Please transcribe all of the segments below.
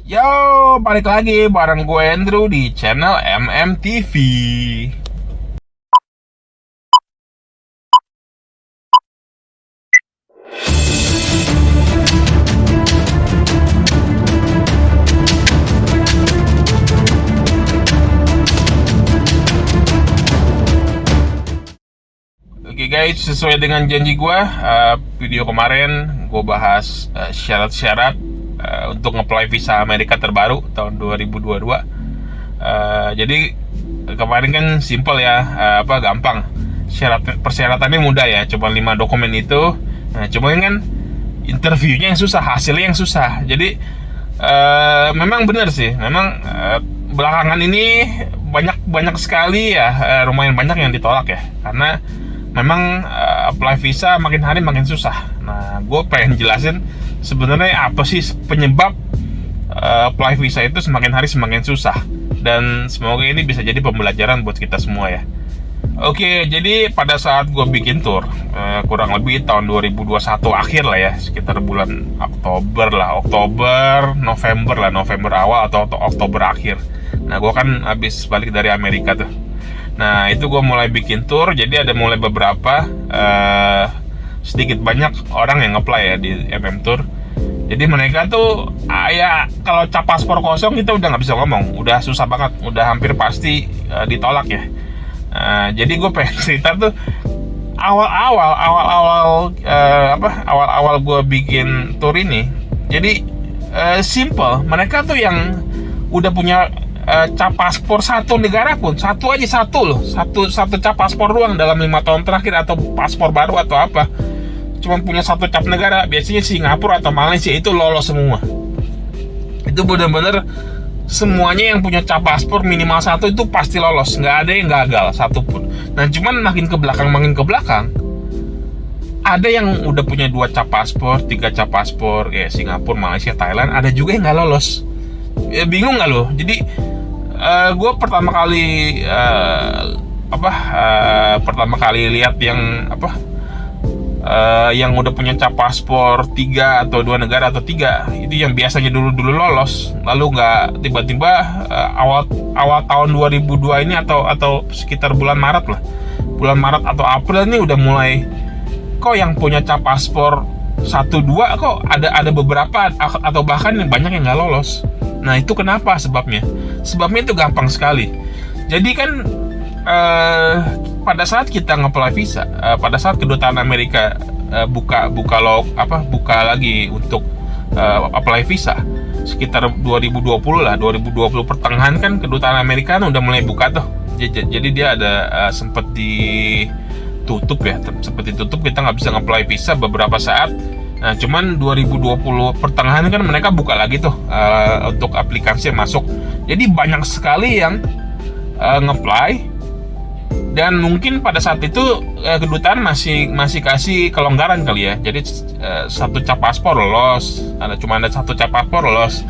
Yo, balik lagi bareng gue Andrew di channel MMTV. Oke guys, sesuai dengan janji gue, video kemarin gue bahas syarat-syarat untuk nge-apply visa Amerika terbaru tahun 2022. Jadi kemarin kan simple ya, gampang. Persyaratannya mudah ya, cuma 5 dokumen itu. Nah, cuma kan interviewnya yang susah, hasilnya yang susah. Jadi memang benar sih, memang belakangan ini banyak sekali ya, lumayan banyak yang ditolak ya, karena memang apply visa makin hari makin susah. Nah, gue pengen jelasin sebenarnya apa sih penyebab apply visa itu semakin hari semakin susah, dan semoga ini bisa jadi pembelajaran buat kita semua ya. Oke, jadi pada saat gue bikin tour, kurang lebih tahun 2021 akhir lah ya, sekitar bulan November awal atau Oktober akhir. Nah, gue kan habis balik dari Amerika tuh. Nah, itu gue mulai bikin tour, jadi ada mulai beberapa, sedikit banyak orang yang apply ya di MM Tour. Jadi mereka tuh, ya kalau cap paspor kosong kita udah nggak bisa ngomong, udah susah banget, udah hampir pasti ditolak ya. Jadi gue pengen cerita tuh awal-awal gue bikin tour ini. Jadi simple, mereka tuh yang udah punya cap paspor satu negara pun, satu cap paspor doang dalam 5 tahun terakhir, atau paspor baru atau apa, cuma punya satu cap negara, biasanya Singapura atau Malaysia, itu lolos semua. Itu bener-bener semuanya yang punya cap paspor minimal satu itu pasti lolos, nggak ada yang gagal satupun. Nah, cuman makin ke belakang ada yang udah punya 2 cap paspor, 3 cap paspor, ya Singapura, Malaysia, Thailand, ada juga yang nggak lolos. Ya, bingung nggak lo? Jadi gue pertama kali lihat yang udah punya cap paspor 3 atau 2 negara atau 3, itu yang biasanya dulu lolos, lalu nggak, tiba-tiba awal tahun 2002 ini atau sekitar bulan Maret atau April ini udah mulai, kok yang punya cap paspor 1-2 kok ada beberapa atau bahkan banyak yang nggak lolos. Nah, itu kenapa sebabnya? Sebabnya itu gampang sekali. Jadi kan pada saat kita nge-apply visa, pada saat kedutaan Amerika buka lagi untuk apply visa sekitar 2020 lah, 2020 pertengahan kan kedutaan Amerika kan udah mulai buka tuh. Jadi dia ada sempat ditutup, kita nggak bisa nge-apply visa beberapa saat. Nah, cuman 2020 pertengahan kan mereka buka lagi tuh untuk aplikasi yang masuk. Jadi banyak sekali yang nge-apply, dan mungkin pada saat itu kedutaan masih kasih kelonggaran kali ya. Jadi satu cap paspor lolos, cuma ada satu cap paspor lolos.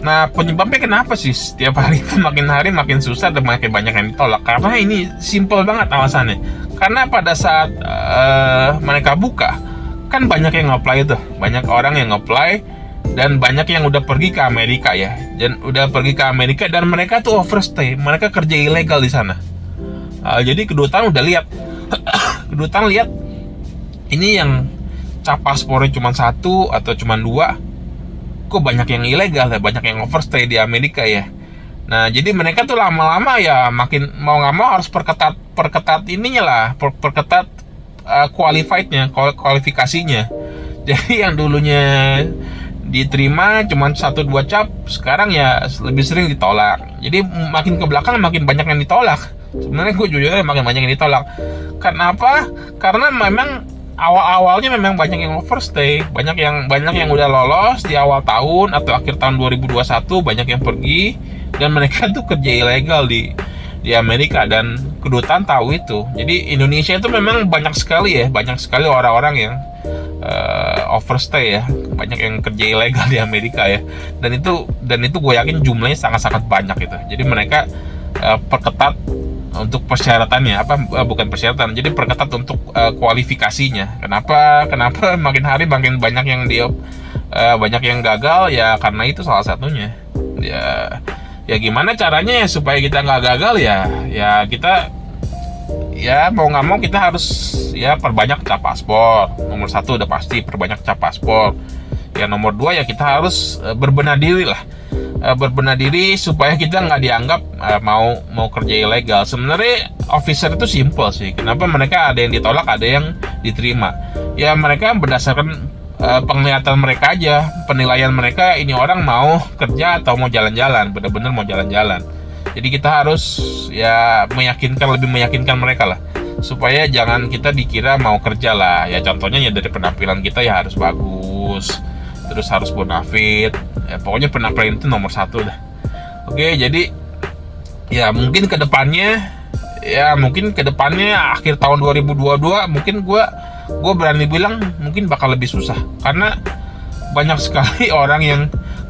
Nah, penyebabnya kenapa sih setiap hari itu makin hari makin susah dan makin banyak yang ditolak? Karena ini simple banget alasannya. Karena pada saat mereka buka, kan banyak yang nge-apply tuh, banyak orang yang nge-apply, dan banyak yang udah pergi ke Amerika ya, dan mereka tuh overstay, mereka kerja ilegal di sana. Jadi kedutaan udah lihat, lihat ini yang cap paspornya cuma 1 atau cuma 2, kok banyak yang ilegal ya, banyak yang overstay di Amerika ya. Nah, jadi mereka tuh lama-lama ya makin mau nggak mau harus perketat ininya lah, perketat kualifikasinya. Jadi yang dulunya diterima cuma 1-2 cap, sekarang ya lebih sering ditolak. Jadi makin ke belakang makin banyak yang ditolak. Sebenarnya gue jujur makin banyak yang ditolak. Kenapa? Karena memang awal-awalnya memang banyak yang overstay, banyak yang udah lolos di awal tahun atau akhir tahun 2021, banyak yang pergi, dan mereka tuh kerja ilegal di Amerika, dan kedutaan tahu itu. Jadi Indonesia itu memang banyak sekali orang-orang yang overstay ya, banyak yang kerja ilegal di Amerika ya, dan itu gue yakin jumlahnya sangat-sangat banyak itu. Jadi mereka perketat untuk persyaratannya, bukan persyaratan, jadi perketat untuk kualifikasinya. Kenapa makin hari makin banyak yang banyak yang gagal ya karena itu salah satunya. Ya gimana caranya ya supaya kita nggak gagal ya kita ya mau nggak mau kita harus ya perbanyak cap paspor. Nomor 1 udah pasti perbanyak cap paspor. Ya nomor 2 ya kita harus berbenah diri lah. Berbenah diri supaya kita nggak dianggap mau kerja ilegal. Sebenarnya officer itu simple sih. Kenapa mereka ada yang ditolak, ada yang diterima? Ya mereka berdasarkan penglihatan mereka aja, penilaian mereka ini orang mau kerja atau mau jalan-jalan, benar-benar mau jalan-jalan. Jadi kita harus ya lebih meyakinkan mereka lah, supaya jangan kita dikira mau kerja lah. Ya contohnya ya dari penampilan kita ya harus bagus, terus harus bonafit. Ya, pokoknya penampilan itu nomor 1 dah. Oke, jadi ya mungkin kedepannya akhir tahun 2022 mungkin gue berani bilang mungkin bakal lebih susah karena banyak sekali orang yang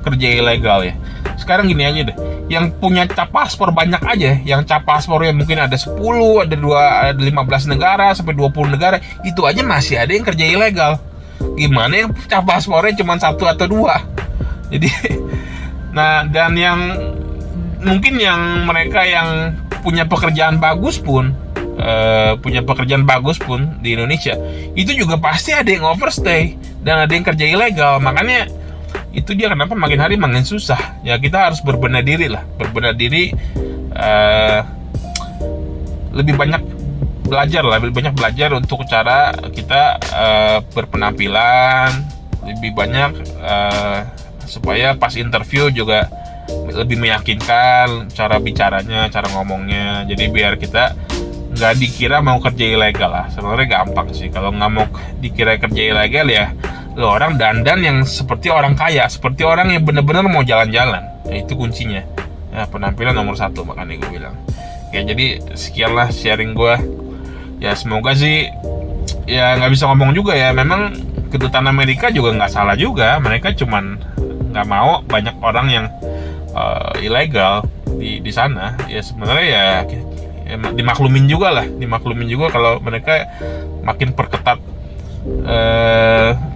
kerja ilegal ya. Sekarang gini aja deh, yang punya cap paspor banyak aja, yang cap paspornya mungkin ada 10, ada 15 negara sampai 20 negara, itu aja masih ada yang kerja ilegal. Gimana yang cap paspornya cuma 1 atau 2? Jadi nah, dan yang mungkin yang mereka yang punya pekerjaan bagus pun di Indonesia itu juga pasti ada yang overstay dan ada yang kerja ilegal. Makanya itu dia kenapa makin hari makin susah. Ya kita harus berbenah diri lah, lebih banyak belajar untuk cara kita berpenampilan, lebih banyak supaya pas interview juga lebih meyakinkan cara bicaranya, cara ngomongnya. Jadi biar kita nggak dikira mau kerja ilegal lah. Sebenarnya gampang sih kalau nggak mau dikira kerja ilegal ya lo orang dandan yang seperti orang kaya, seperti orang yang benar-benar mau jalan-jalan. Ya, itu kuncinya. Ya, penampilan nomor 1 makanya gue bilang. Ya jadi sekianlah sharing gue. Ya semoga sih ya nggak bisa ngomong juga ya. Memang kedutaan Amerika juga nggak salah juga. Mereka cuman nggak mau banyak orang yang ilegal di sana. Ya sebenarnya ya dimaklumin juga kalau mereka makin perketat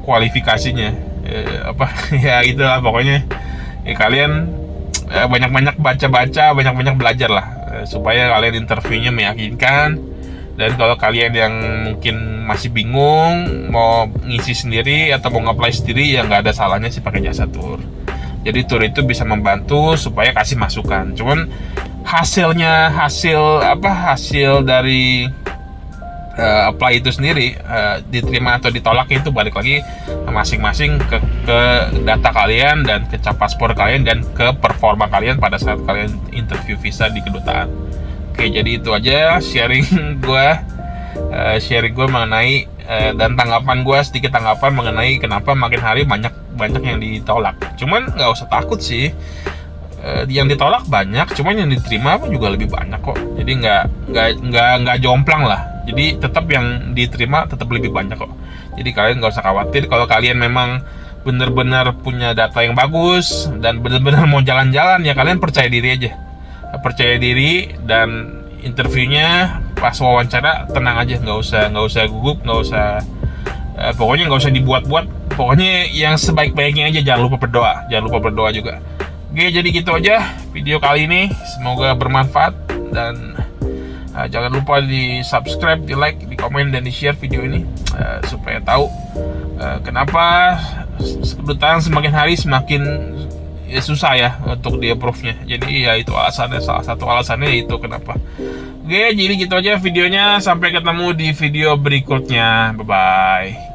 kualifikasinya. Ya itulah pokoknya. Ya kalian banyak-banyak baca-baca, banyak-banyak belajar lah supaya kalian interviewnya meyakinkan. Dan kalau kalian yang mungkin masih bingung mau ngisi sendiri atau mau nge-apply sendiri, ya nggak ada salahnya sih pakai jasa tour. Jadi tour itu bisa membantu supaya kasih masukan. Cuman hasil dari apply itu sendiri, diterima atau ditolak itu balik lagi masing-masing ke data kalian dan ke cap paspor kalian dan ke performa kalian pada saat kalian interview visa di kedutaan. Oke, jadi itu aja sharing gue mengenai dan sedikit tanggapan mengenai kenapa makin hari banyak yang ditolak. Cuman nggak usah takut sih, yang ditolak banyak, cuman yang diterima pun juga lebih banyak kok. Jadi nggak jomplang lah. Jadi tetap yang diterima tetap lebih banyak kok. Jadi kalian nggak usah khawatir. Kalau kalian memang benar-benar punya data yang bagus dan benar-benar mau jalan-jalan, ya kalian percaya diri aja. Percaya diri dan interviewnya pas wawancara tenang aja, nggak usah gugup, pokoknya nggak usah dibuat-buat. Pokoknya yang sebaik-baiknya aja, jangan lupa berdoa juga. Oke, jadi gitu aja video kali ini, semoga bermanfaat dan jangan lupa di subscribe, di like, di komen, dan di share video ini supaya tahu kenapa kedutaan semakin hari semakin susah ya untuk di approve-nya. Jadi ya itu alasannya, salah satu alasannya itu kenapa. Oke, jadi gitu aja videonya, sampai ketemu di video berikutnya, bye bye.